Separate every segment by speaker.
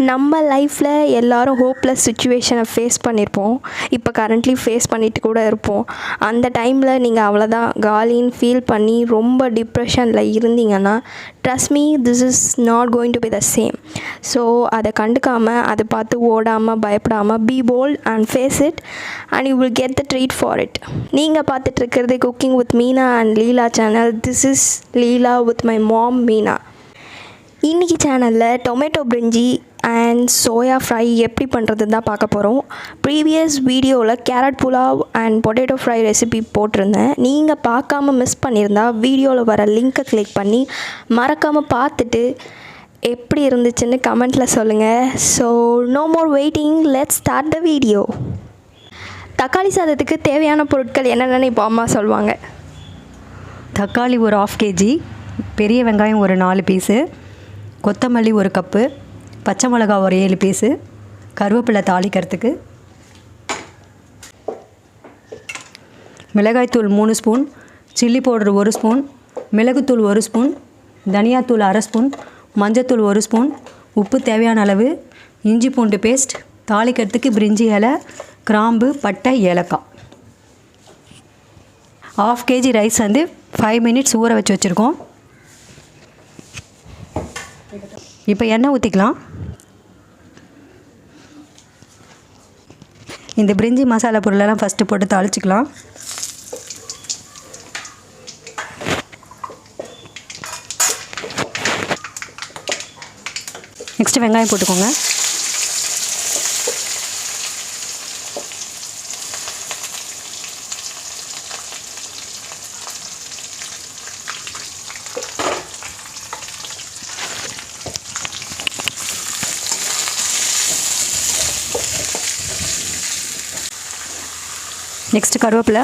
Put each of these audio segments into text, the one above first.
Speaker 1: நம்ம லைஃப்பில் எல்லோரும் ஹோப்லெஸ் சுச்சுவேஷனை ஃபேஸ் பண்ணியிருப்போம். இப்போ கரண்ட்லி ஃபேஸ் பண்ணிட்டு கூட இருப்போம். அந்த டைமில் நீங்கள் அவ்வளோதான் காலின்னு ஃபீல் பண்ணி ரொம்ப டிப்ரெஷனில் இருந்தீங்கன்னா, trust me, this is not going to be the same. So அதை கண்டுக்காமல், அதை பார்த்து ஓடாமல் பயப்படாமல், be bold and face it and you will get the treat for it. நீங்கள் பார்த்துட்ருக்கிறது cooking with Meena and Leela channel. This is Leela with my mom Meena. இன்றைக்கி சேனலில் டொமேட்டோ பிரிஞ்சி அண்ட் சோயா ஃப்ரை எப்படி பண்ணுறது தான் பார்க்க போகிறோம். ப்ரீவியஸ் வீடியோவில் carrot pulao and potato fry recipe போட்டிருந்தேன். நீங்கள் பார்க்காம மிஸ் பண்ணியிருந்தால் வீடியோவில் வர லிங்க்கை கிளிக் பண்ணி மறக்காமல் பார்த்துட்டு எப்படி இருந்துச்சுன்னு கமெண்ட்டில் சொல்லுங்கள். So no more waiting, let's start the video. தக்காளி சாதத்துக்கு தேவையான பொருட்கள் என்னென்னு இப்போ அம்மா சொல்லுவாங்க.
Speaker 2: தக்காளி ஒரு 1/2 kg, பெரிய வெங்காயம் ஒரு 4 பீஸு, கொத்தமல்லி ஒரு கப்பு, பச்சை மிளகா ஒரு 7 பீஸு, கருவேப்பிலை தாளிக்கிறதுக்கு, மிளகாய்த்தூள் 3 ஸ்பூன், சில்லி பவுடர் 1 ஸ்பூன், மிளகுத்தூள் 1 ஸ்பூன், தனியாத்தூள் 1/2 ஸ்பூன், மஞ்சத்தூள் 1 ஸ்பூன், உப்பு தேவையான அளவு, இஞ்சி பூண்டு பேஸ்ட், தாளிக்கிறதுக்கு பிரிஞ்சி இலை, கிராம்பு, பட்டை, ஏலக்காய். 1/2 kg ரைஸ் 5 மினிட்ஸ் ஊற வச்சு வச்சுருக்கோம். இப்போ எண்ணெய் ஊற்றிக்கலாம். இந்த பிரிஞ்சி மசாலா பொருளெல்லாம் ஃபஸ்ட்டு போட்டு தாளிச்சிக்கலாம். நெக்ஸ்ட்டு வெங்காயம் போட்டுக்கோங்க. நெக்ஸ்ட்டு கருவேப்பிலை,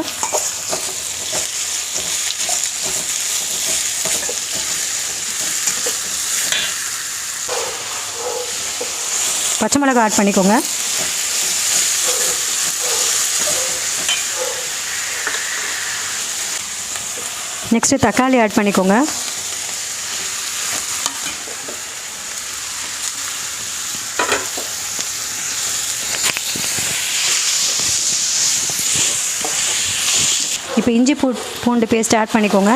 Speaker 2: பச்சை மிளகாய் ஆட் பண்ணிக்கோங்க. நெக்ஸ்ட்டு தக்காளி ஆட் பண்ணிக்கோங்க. இப்போ இஞ்சி பூண்டு பேஸ்ட் ஆட் பண்ணிக்கோங்க.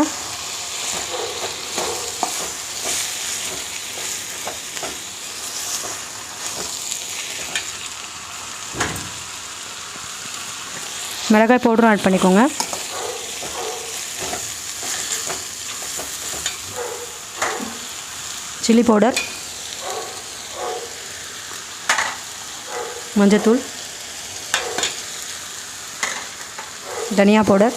Speaker 2: மிளகாய் பவுடரும் ஆட் பண்ணிக்கோங்க. சில்லி பவுடர், மஞ்சத்தூள், தனியா பவுடர்,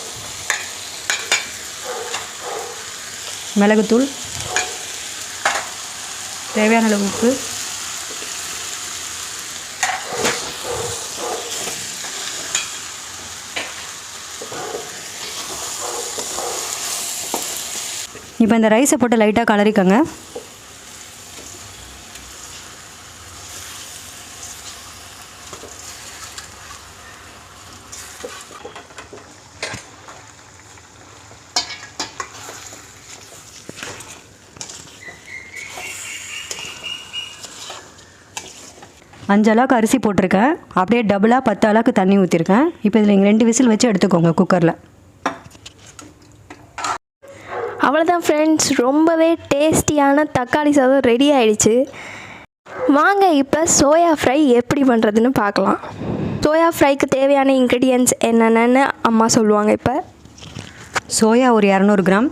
Speaker 2: மிளகுத்தூள், தேவையான அளவு உப்பு, இப்போ இந்த ரைஸை போட்டு லைட்டாக கலரிக்கோங்க. அஞ்சு அளவுக்கு அரிசி போட்டிருக்கேன். அப்படியே டபுளாக 10 அளவுக்கு தண்ணி ஊற்றிருக்கேன். இப்போ இதில் நீங்கள் 2 விசில் வச்சு எடுத்துக்கோங்க குக்கரில்.
Speaker 1: அவ்வளோதான் ஃப்ரெண்ட்ஸ், ரொம்பவே டேஸ்டியான தக்காளி சாதம் ரெடி ஆகிடுச்சு. வாங்க இப்போ சோயா ஃப்ரை எப்படி பண்ணுறதுன்னு பார்க்கலாம். சோயா ஃப்ரைக்கு தேவையான இன்க்ரீடியன்ட்ஸ் என்னென்னு அம்மா சொல்லுவாங்க. இப்போ
Speaker 2: சோயா ஒரு 200 கிராம்,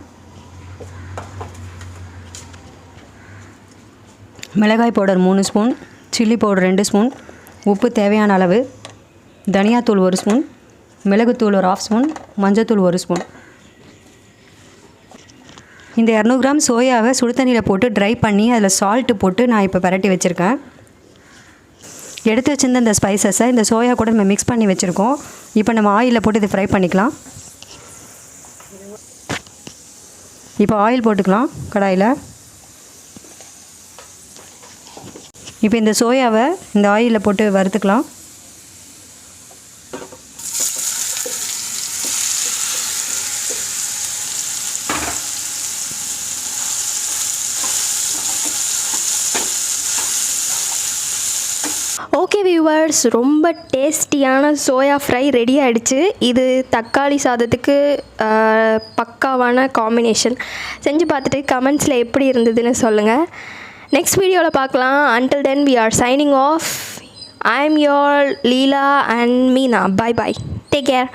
Speaker 2: மிளகாய் powder 3 spoon, chilli powder 2 spoon, உப்பு தேவையான அளவு, தனியாத்தூள் 1 ஸ்பூன், மிளகுத்தூள் ஒரு 1/2 ஸ்பூன், மஞ்சத்தூள் 1 ஸ்பூன். இந்த 200 கிராம் சோயாவை சுடு தண்ணியில் போட்டு ட்ரை பண்ணி அதில் சால்ட்டு போட்டு நான் இப்போ பரட்டி வச்சுருக்கேன். எடுத்து வச்சுருந்த இந்த ஸ்பைசஸை இந்த சோயா கூட நம்ம மிக்ஸ் பண்ணி வச்சுருக்கோம். இப்போ நம்ம ஆயிலில் போட்டு இதை ஃப்ரை பண்ணிக்கலாம். இப்போ ஆயில் போட்டுக்கலாம் கடாயில். இப்போ இந்த சோயாவை இந்த ஆயிலில் போட்டு வறுத்துக்கலாம்.
Speaker 1: ஓகே வியூவர்ஸ், ரொம்ப டேஸ்டியான சோயா ஃப்ரை ரெடி ஆகிடுச்சு. இது தக்காளி சாதத்துக்கு பக்காவான காம்பினேஷன். செஞ்சு பார்த்துட்டு கமெண்ட்ஸில் எப்படி இருந்ததுன்னு சொல்லுங்கள். நெக்ஸ்ட் வீடியோவில் பார்க்கலாம். Until then we are signing off. I am your Leela and Meena. Bye bye. Take care.